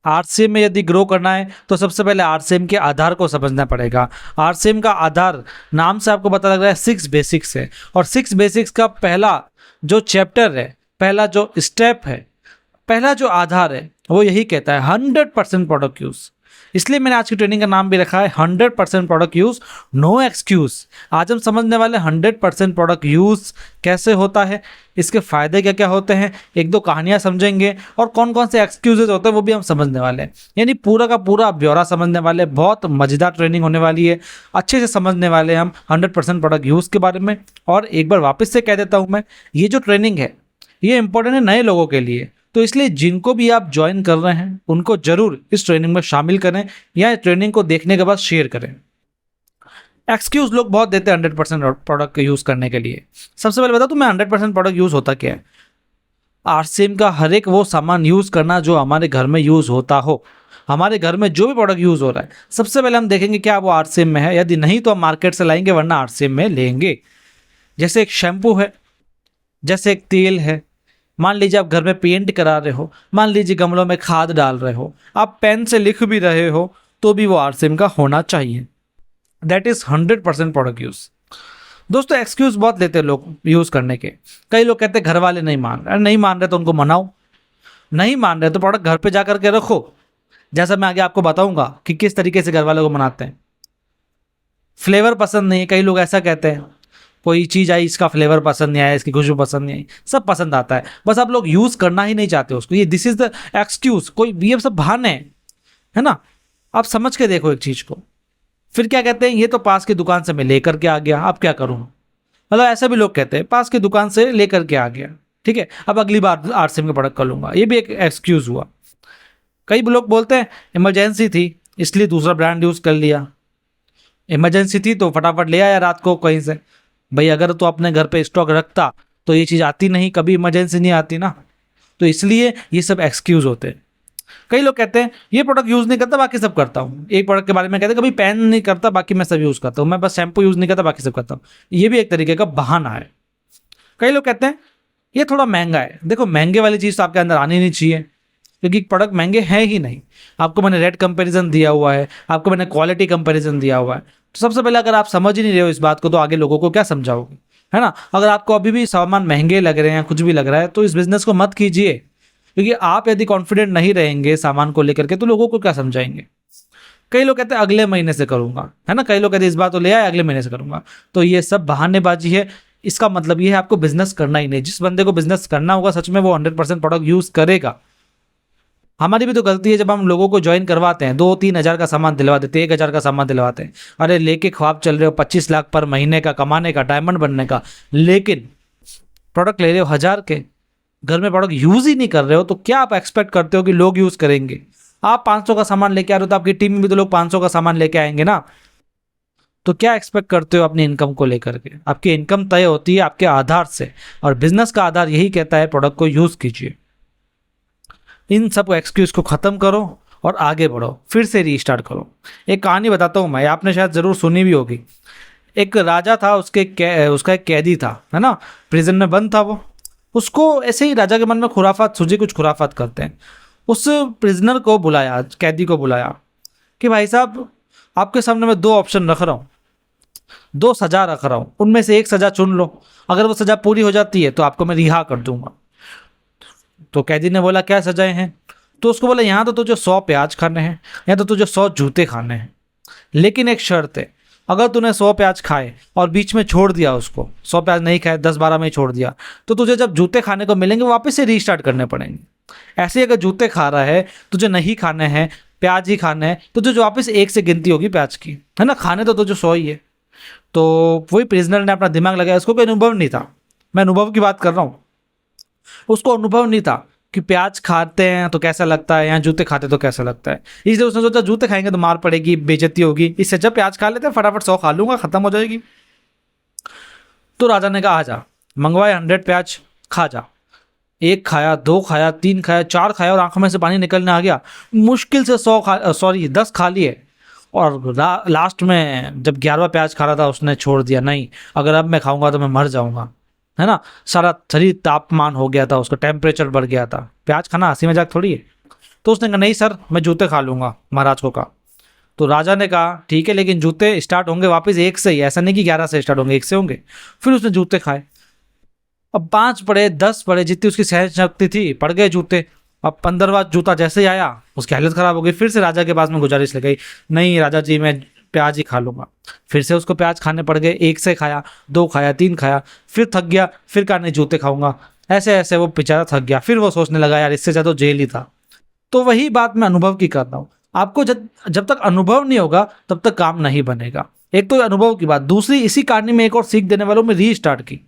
RCM में यदि grow करना है तो सबसे पहले आरसीएम के आधार को समझना पड़ेगा। आरसीएम का आधार नाम से आपको पता लग रहा है 6 बेसिक्स है, और 6 बेसिक्स का पहला जो चैप्टर है, पहला जो स्टेप है, पहला जो आधार है वो यही कहता है 100% प्रोडक्ट यूज। इसलिए मैंने आज की ट्रेनिंग का नाम भी रखा है 100% प्रोडक्ट यूज, नो एक्सक्यूज। आज हम समझने वाले 100% प्रोडक्ट यूज कैसे होता है, इसके फायदे क्या क्या होते हैं, एक दो कहानियां समझेंगे, और कौन कौन से एक्सक्यूजेज होते हैं वो भी हम समझने वाले हैं। यानी पूरा का पूरा ब्यौरा समझने वाले। बहुत मजेदार ट्रेनिंग होने वाली है, अच्छे से समझने वाले हम 100% प्रोडक्ट यूज के बारे में। और एक बार वापस से कह देता हूँ मैं, ये जो ट्रेनिंग है ये इंपॉर्टेंट है नए लोगों के लिए, तो इसलिए जिनको भी आप ज्वाइन कर रहे हैं उनको जरूर इस ट्रेनिंग में शामिल करें, या ट्रेनिंग को देखने के बाद शेयर करें। एक्सक्यूज लोग बहुत देते हैं 100% प्रोडक्ट यूज करने के लिए। सबसे पहले बता दूं मैं 100% प्रोडक्ट यूज होता क्या है। आरसीएम का हर एक वो सामान यूज करना जो हमारे घर में यूज होता हो। हमारे घर में जो भी प्रोडक्ट यूज हो रहा है सबसे पहले हम देखेंगे क्या वो आरसीएम में है, यदि नहीं तो हम मार्केट से लाएंगे, वरना आरसीएम में लेंगे। जैसे एक शैम्पू है, जैसे एक तेल है, मान लीजिए आप घर में पेंट करा रहे हो, मान लीजिए गमलों में खाद डाल रहे हो, आप पेन से लिख भी रहे हो, तो भी वो आरसीएम का होना चाहिए। That is 100% product use. दोस्तों एक्सक्यूज बहुत लेते हैं लोग यूज करने के। कई लोग कहते हैं घर वाले नहीं मान रहे, नहीं मान रहे तो उनको मनाओ, नहीं मान रहे तो प्रोडक्ट घर पे जा करके रखो। जैसा मैं आगे आपको बताऊंगा कि किस तरीके से घर वालों को मनाते हैं। फ्लेवर पसंद नहीं है, कई लोग ऐसा कहते हैं, कोई चीज़ आई इसका फ्लेवर पसंद नहीं आया, इसकी खुशबू पसंद नहीं आई, सब पसंद आता है, बस आप लोग यूज़ करना ही नहीं चाहते उसको। ये दिस इज द एक्सक्यूज। कोई ये सब बहाने हैं, है ना। आप समझ के देखो एक चीज़ को। फिर क्या कहते हैं, ये तो पास की दुकान से मैं लेकर के आ गया, अब क्या करूँ। मतलब ऐसा भी लोग कहते हैं, पास की दुकान से लेकर के आ गया, ठीक है, अब अगली बार आरसीएम का प्रोडक्ट कर लूँगा। ये भी एक एक्सक्यूज़ हुआ। कई लोग बोलते हैं इमरजेंसी थी इसलिए दूसरा ब्रांड यूज़ कर लिया। इमरजेंसी थी तो फटाफट ले आया रात को कहीं से। भाई अगर तो अपने घर पे स्टॉक रखता तो ये चीज़ आती नहीं, कभी इमरजेंसी नहीं आती ना। तो इसलिए ये सब एक्सक्यूज़ होते हैं। कई लोग कहते हैं ये प्रोडक्ट यूज़ नहीं करता बाकी सब करता हूँ। एक प्रोडक्ट के बारे में कहते हैं कभी पेन नहीं करता बाकी मैं सब यूज़ करता हूँ, मैं बस शैम्पू यूज़ नहीं करता बाकी सब करता हूँ। ये भी एक तरीके का बहाना है। कई लोग कहते हैं ये थोड़ा महंगा है। देखो महंगे वाली चीज़ तो आपके अंदर आनी नहीं चाहिए, क्योंकि प्रोडक्ट महंगे हैं ही नहीं। आपको मैंने रेट कंपैरिजन दिया हुआ है, आपको मैंने क्वालिटी कंपैरिजन दिया हुआ है। तो सबसे पहले अगर आप समझ ही नहीं रहे हो इस बात को तो आगे लोगों को क्या समझाओगे, है ना। अगर आपको अभी भी सामान महंगे लग रहे हैं, कुछ भी लग रहा है, तो इस बिजनेस को मत कीजिए, क्योंकि आप यदि कॉन्फिडेंट नहीं रहेंगे सामान को लेकर के तो लोगों को क्या समझाएंगे। कई लोग कहते हैं अगले महीने से करूंगा, है ना। कई लोग कहते हैं इस बार तो ले आए, अगले महीने से करूंगा। तो ये सब बहानेबाजी है। इसका मतलब ये है आपको बिजनेस करना ही नहीं। जिस बंदे को बिजनेस करना होगा सच में वो 100% प्रोडक्ट यूज करेगा। हमारी भी तो गलती है जब हम लोगों को ज्वाइन करवाते हैं, 2-3 हज़ार का सामान दिलवा देते हैं, 1 हज़ार का सामान दिलवाते हैं। अरे लेके ख्वाब चल रहे हो 25 लाख पर महीने का कमाने का, डायमंड बनने का, लेकिन प्रोडक्ट ले रहे हो 1,000 के, घर में प्रोडक्ट यूज ही नहीं कर रहे हो, तो क्या आप एक्सपेक्ट करते हो कि लोग यूज करेंगे। आप 500 का सामान लेके आ रहे हो तो आपकी टीम में भी तो लोग 500 का सामान लेके आएंगे ना। तो क्या एक्सपेक्ट करते हो अपनी इनकम को लेकर के। आपकी इनकम तय होती है आपके आधार से, और बिजनेस का आधार यही कहता है प्रोडक्ट को यूज कीजिए। इन सब एक्सक्यूज को खत्म करो और आगे बढ़ो, फिर से रीस्टार्ट करो। एक कहानी बताता हूँ मैं, आपने शायद जरूर सुनी भी होगी। एक राजा था, उसका एक कैदी था, है ना, प्रिजन में बंद था वो। उसको ऐसे ही राजा के मन में खुराफात सूझी, कुछ खुराफात करते हैं। उस प्रिजनर को बुलाया, कैदी को बुलाया कि भाई साहब आपके सामने मैं 2 ऑप्शन रख रहा हूँ, 2 सजा रख रहा हूँ, उनमें से एक सजा चुन लो। अगर वो सजा पूरी हो जाती है तो आपको मैं रिहा कर दूंगा। तो कैदी ने बोला क्या सजाएं हैं। तो उसको बोला यहाँ तो तुझे 100 प्याज खाने हैं, या तो तुझे 100 जूते खाने हैं, लेकिन एक शर्त है, अगर तूने 100 प्याज खाए और बीच में छोड़ दिया, उसको 100 प्याज नहीं खाए 10-12 में ही छोड़ दिया, तो तुझे जब जूते खाने को मिलेंगे वापस से रीस्टार्ट करने पड़ेंगे। ऐसे ही अगर जूते खा रहा है, तुझे नहीं खाने हैं, प्याज ही खाने हैं, तो तुझे वापस 1 से गिनती होगी प्याज की, है ना। खाने तो तुझे 100 ही है। तो वही प्रिजनर ने अपना दिमाग लगाया, उसको कोई अनुभव नहीं था, मैं अनुभव की बात कर रहा हूँ। उसको अनुभव नहीं था कि प्याज खाते हैं तो कैसा लगता है, या जूते खाते तो कैसा लगता है। इसलिए उसने सोचा जूते खाएंगे तो मार पड़ेगी, बेइज्जती होगी, इससे जब प्याज खा लेते हैं फटाफट 100 खा लूंगा, खत्म हो जाएगी। तो राजा ने कहा आजा, मंगवाए 100 प्याज, खा जा। 1 खाया, 2 खाया, 3 खाया, 4 खाया और आंखों में से पानी निकलने आ गया। मुश्किल से 10 खा लिए, और लास्ट में जब 11वां प्याज खा रहा था उसने छोड़ दिया, नहीं अगर अब मैं खाऊंगा तो मैं मर जाऊंगा, है ना। सारा शरीर तापमान हो गया था, उसका टेम्परेचर बढ़ गया था। प्याज खाना हंसी मजाक थोड़ी है। तो उसने कहा नहीं सर, मैं जूते खा लूँगा, महाराज को कहा। तो राजा ने कहा ठीक है, लेकिन जूते स्टार्ट होंगे वापस 1 से ही, ऐसा नहीं कि 11 से स्टार्ट होंगे, 1 से होंगे। फिर उसने जूते खाए। अब 5 पड़े, 10 पड़े, जितनी उसकी सहन शक्ति थी, पड़ गए जूते। अब 15वां जूता जैसे ही आया उसकी हालत खराब हो गई। फिर से राजा के पास में गुजारिश लगाई, नहीं राजा जी मैं प्याज ही खा लूंगा। फिर से उसको प्याज खाने पड़ गए। 1 से खाया, 2 खाया, 3 खाया, फिर थक गया, फिर कहा नहीं जूते खाऊंगा। ऐसे ऐसे वो बेचारा थक गया। फिर वो सोचने लगा यार इससे ज्यादा तो जेल ही था। तो वही बात मैं अनुभव की कर रहा हूँ। आपको जब जब तक अनुभव नहीं होगा तब तक काम नहीं बनेगा। एक तो अनुभव की बात, दूसरी इसी कहानी में एक और सीख देने वालों में रीस्टार्ट की।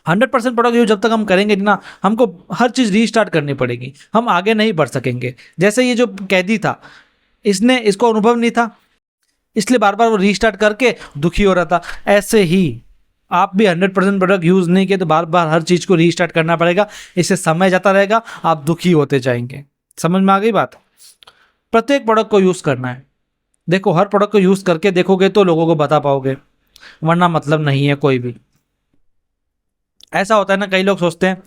100% प्रोडक्ट यूज जब तक हम करेंगे ना, हमको हर चीज रीस्टार्ट करनी पड़ेगी, हम आगे नहीं बढ़ सकेंगे। जैसे ये जो कैदी था, इसको अनुभव नहीं था, इसलिए बार बार वो रीस्टार्ट करके दुखी हो रहा था। ऐसे ही आप भी 100% प्रोडक्ट यूज नहीं किए तो बार बार हर चीज को रीस्टार्ट करना पड़ेगा, इससे समय जाता रहेगा, आप दुखी होते जाएंगे। समझ में आ गई बात? प्रत्येक प्रोडक्ट को यूज करना है। देखो हर प्रोडक्ट को यूज करके देखोगे तो लोगों को बता पाओगे, वरना मतलब नहीं है कोई भी। ऐसा होता है ना, कई लोग सोचते हैं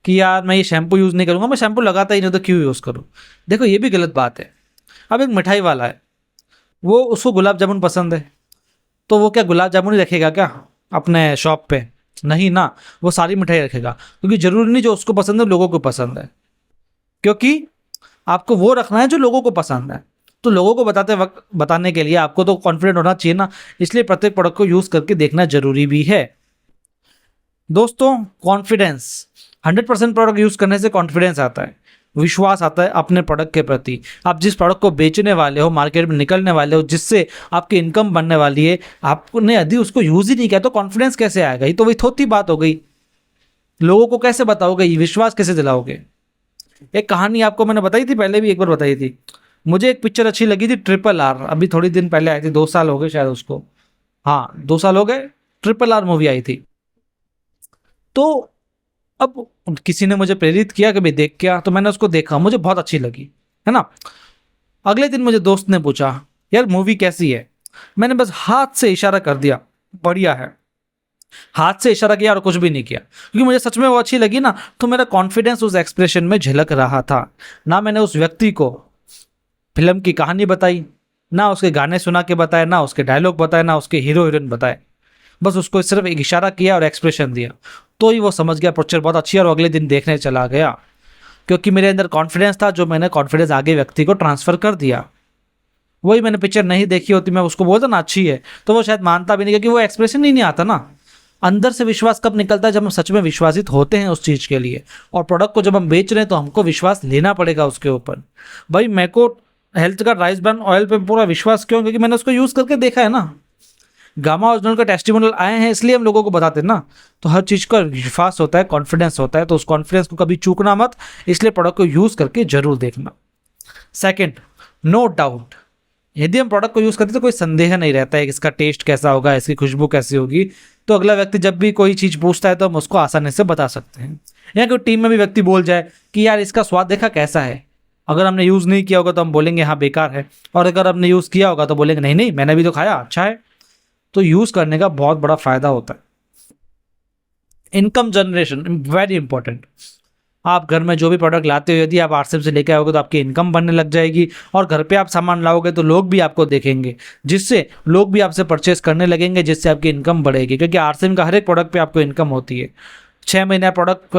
कि यार मैं ये शैम्पू यूज नहीं करूंगा, मैं शैम्पू लगाता ही नहीं तो क्यों यूज करूं। देखो ये भी गलत बात है। अब एक मिठाई वाला है, वो उसको गुलाब जामुन पसंद है, तो वो क्या गुलाब जामुन ही रखेगा क्या अपने शॉप पे? नहीं ना, वो सारी मिठाई रखेगा, क्योंकि जरूरी नहीं जो उसको पसंद है लोगों को पसंद है। क्योंकि आपको वो रखना है जो लोगों को पसंद है। तो लोगों को बताते वक्त बताने के लिए आपको तो कॉन्फिडेंट होना चाहिए ना, इसलिए प्रत्येक प्रोडक्ट को यूज करके देखना जरूरी भी है। दोस्तों कॉन्फिडेंस, 100% प्रोडक्ट यूज करने से कॉन्फिडेंस आता है, विश्वास आता है अपने प्रोडक्ट के प्रति। आप जिस प्रोडक्ट को बेचने वाले हो, मार्केट में निकलने वाले हो, जिससे आपकी इनकम बनने वाली है, आपने यदि उसको यूज ही नहीं किया तो कॉन्फिडेंस कैसे आएगा? ये तो वही थोती बात हो गई। लोगों को कैसे बताओगे, ये विश्वास कैसे दिलाओगे? एक कहानी आपको मैंने बताई थी, पहले भी एक बार बताई थी। मुझे एक पिक्चर अच्छी लगी थी, RRR, अभी थोड़ी दिन पहले आई थी, 2 साल हो गए शायद उसको। हाँ 2 साल हो गए, RRR मूवी आई थी। तो अब किसी ने मुझे प्रेरित किया कि भाई देख क्या, तो मैंने उसको देखा, मुझे बहुत अच्छी लगी, है ना। अगले दिन मुझे दोस्त ने पूछा यार मूवी कैसी है? मैंने बस हाथ से इशारा कर दिया, बढ़िया है। हाथ से इशारा किया और कुछ भी नहीं किया, क्योंकि मुझे सच में वो अच्छी लगी ना, तो मेरा कॉन्फिडेंस उस एक्सप्रेशन में झलक रहा था। ना मैंने उस व्यक्ति को फिल्म की कहानी बताई, ना उसके गाने सुना के बताए, ना उसके डायलॉग बताए, ना उसके हीरो हीरोइन बताए, बस उसको सिर्फ एक इशारा किया और एक्सप्रेशन दिया, तो ही वो समझ गया पिक्चर बहुत अच्छी है और अगले दिन देखने चला गया। क्योंकि मेरे अंदर कॉन्फिडेंस था, जो मैंने कॉन्फिडेंस आगे व्यक्ति को ट्रांसफर कर दिया। वही मैंने पिक्चर नहीं देखी होती, मैं उसको बोलता ना अच्छी है, तो वो शायद मानता भी नहीं, क्योंकि वो एक्सप्रेशन ही नहीं आता ना। अंदर से विश्वास कब निकलता है? जब हम सच में विश्वासित होते हैं उस चीज़ के लिए। और प्रोडक्ट को जब हम बेच रहे हैं तो हमको विश्वास लेना पड़ेगा उसके ऊपर। भाई मेरे को हेल्थ का राइस ब्रांड ऑयल पे पूरा विश्वास क्यों? क्योंकि मैंने उसको यूज़ करके देखा है ना। गामा ओरिजिनल का टेस्टिमोनियल आए हैं इसलिए हम लोगों को बताते हैं ना। तो हर चीज़ का विश्वास होता है, कॉन्फिडेंस होता है, तो उस कॉन्फिडेंस को कभी चूकना मत, इसलिए प्रोडक्ट को यूज़ करके जरूर देखना। सेकंड, नो डाउट, यदि हम प्रोडक्ट को यूज़ करते हैं तो कोई संदेह नहीं रहता है कि इसका टेस्ट कैसा होगा, इसकी खुशबू कैसी होगी। तो अगला व्यक्ति जब भी कोई चीज़ पूछता है तो हम उसको आसानी से बता सकते हैं। या कोई टीम में भी व्यक्ति बोल जाए कि यार इसका स्वाद देखा कैसा है, अगर हमने यूज़ नहीं किया होगा तो हम बोलेंगे हाँ बेकार है, और अगर हमने यूज़ किया होगा तो बोलेंगे नहीं नहीं मैंने भी तो खाया, अच्छा है। तो यूज़ करने का बहुत बड़ा फायदा होता है। Income generation very important. आप घर में जो भी प्रोडक्ट लाते हो, यदि आप आरसीएम से लेके आओगे तो आपकी इनकम बनने लग जाएगी, और घर पे आप सामान लाओगे तो लोग भी आपको देखेंगे, जिससे लोग भी आपसे परचेस करने लगेंगे, जिससे आपकी इनकम बढ़ेगी। क्योंकि आरसीएम का हर एक प्रोडक्ट पे आपको इनकम होती है। 6 महीने प्रोडक्ट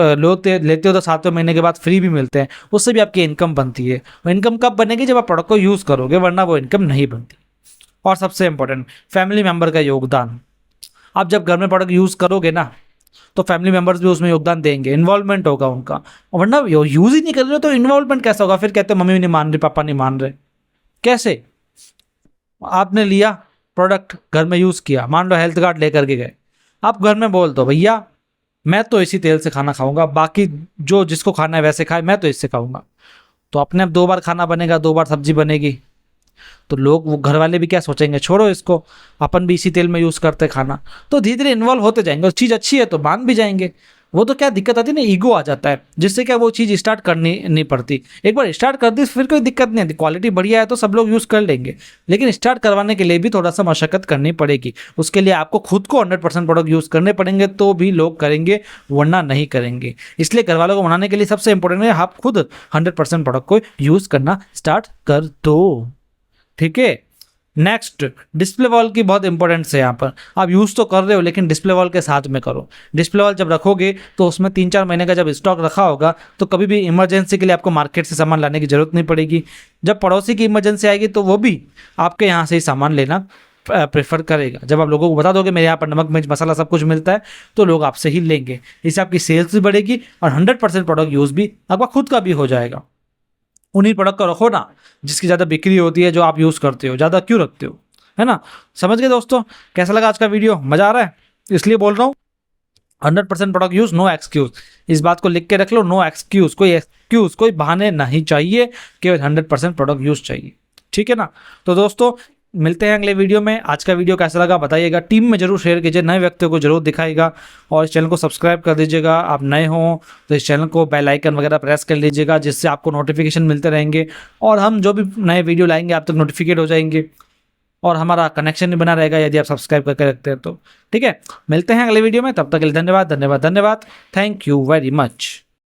लेते हो तो 7वें महीने के बाद फ्री भी मिलते हैं, उससे भी आपकी इनकम बनती है। वो इनकम कब बनेगी? जब आप प्रोडक्ट को यूज़ करोगे, वरना वो इनकम नहीं बनती। और सबसे इंपॉर्टेंट, फैमिली मेंबर का योगदान। आप जब घर में प्रोडक्ट यूज़ करोगे ना, तो फैमिली मेंबर्स भी उसमें योगदान देंगे, इन्वॉल्वमेंट होगा उनका। वरना यूज़ ही नहीं कर रहे हो तो इन्वॉल्वमेंट कैसा होगा? फिर कहते हैं मम्मी नहीं मान रही, पापा नहीं मान रहे। कैसे? आपने लिया प्रोडक्ट, घर में यूज़ किया, मान लो हेल्थ कार्ड लेकर के गए, आप घर में बोल दो भैया मैं तो इसी तेल से खाना खाऊंगा, बाकी जो जिसको खाना है वैसे खाए, मैं तो इससे खाऊंगा। तो अपने आप 2 बार खाना बनेगा, 2 बार सब्जी बनेगी, तो लोग, वो घर वाले भी क्या सोचेंगे, छोड़ो इसको, अपन भी इसी तेल में यूज़ करते खाना। तो धीरे धीरे इन्वॉल्व होते जाएंगे, और चीज़ अच्छी है तो मान भी जाएंगे, वो तो क्या दिक्कत आती है ना, ईगो आ जाता है, जिससे क्या वो चीज़ स्टार्ट करनी नहीं पड़ती। एक बार स्टार्ट कर दी फिर कोई दिक्कत नहीं आती, क्वालिटी बढ़िया है तो सब लोग यूज़ कर लेंगे। लेकिन स्टार्ट करवाने के लिए भी थोड़ा सा मशक्कत करनी पड़ेगी, उसके लिए आपको खुद को 100% प्रोडक्ट यूज़ करने पड़ेंगे, तो भी लोग करेंगे, वरना नहीं करेंगे। इसलिए घर वालों को मनाने के लिए सबसे इंपॉर्टेंट है आप खुद 100% प्रोडक्ट को यूज़ करना स्टार्ट कर दो। ठीक है। नेक्स्ट, डिस्प्ले वॉल की बहुत इंपॉर्टेंस है। यहाँ पर आप यूज़ तो कर रहे हो लेकिन डिस्प्ले वॉल के साथ में करो। डिस्प्ले वॉल जब रखोगे तो उसमें 3-4 महीने का जब स्टॉक रखा होगा तो कभी भी इमरजेंसी के लिए आपको मार्केट से सामान लाने की जरूरत नहीं पड़ेगी। जब पड़ोसी की इमरजेंसी आएगी तो वो भी आपके यहाँ से ही सामान लेना प्रेफर करेगा। जब आप लोगों को बता दोगे मेरे यहाँ पर नमक मिर्च मसाला सब कुछ मिलता है, तो लोग आपसे ही लेंगे। इससे आपकी सेल्स भी बढ़ेगी और 100% प्रोडक्ट यूज़ भी आपका खुद का भी हो जाएगा। उन्हीं प्रोडक्ट को रखो ना जिसकी ज़्यादा बिक्री होती है, जो आप यूज़ करते हो, ज़्यादा क्यों रखते हो, है ना। समझ गए दोस्तों। कैसा लगा आज का वीडियो? मज़ा आ रहा है इसलिए बोल रहा हूँ। 100% प्रोडक्ट यूज़, नो एक्सक्यूज़। इस बात को लिख के रख लो, नो एक्सक्यूज़। कोई एक्सक्यूज़, कोई बहाने नहीं चाहिए, केवल 100% प्रोडक्ट यूज़ चाहिए। ठीक है ना। तो दोस्तों मिलते हैं अगले वीडियो में। आज का वीडियो कैसा लगा बताइएगा, टीम में जरूर शेयर कीजिए, नए व्यक्तियों को जरूर दिखाइएगा और इस चैनल को सब्सक्राइब कर दीजिएगा। आप नए हो तो इस चैनल को बेल आइकन वगैरह प्रेस कर लीजिएगा, जिससे आपको नोटिफिकेशन मिलते रहेंगे और हम जो भी नए वीडियो लाएंगे आप तक नोटिफिकेट हो जाएंगे और हमारा कनेक्शन भी बना रहेगा यदि आप सब्सक्राइब करके रखते हैं तो। ठीक है, मिलते हैं अगले वीडियो में, तब तक के लिए धन्यवाद धन्यवाद धन्यवाद। Thank you very much.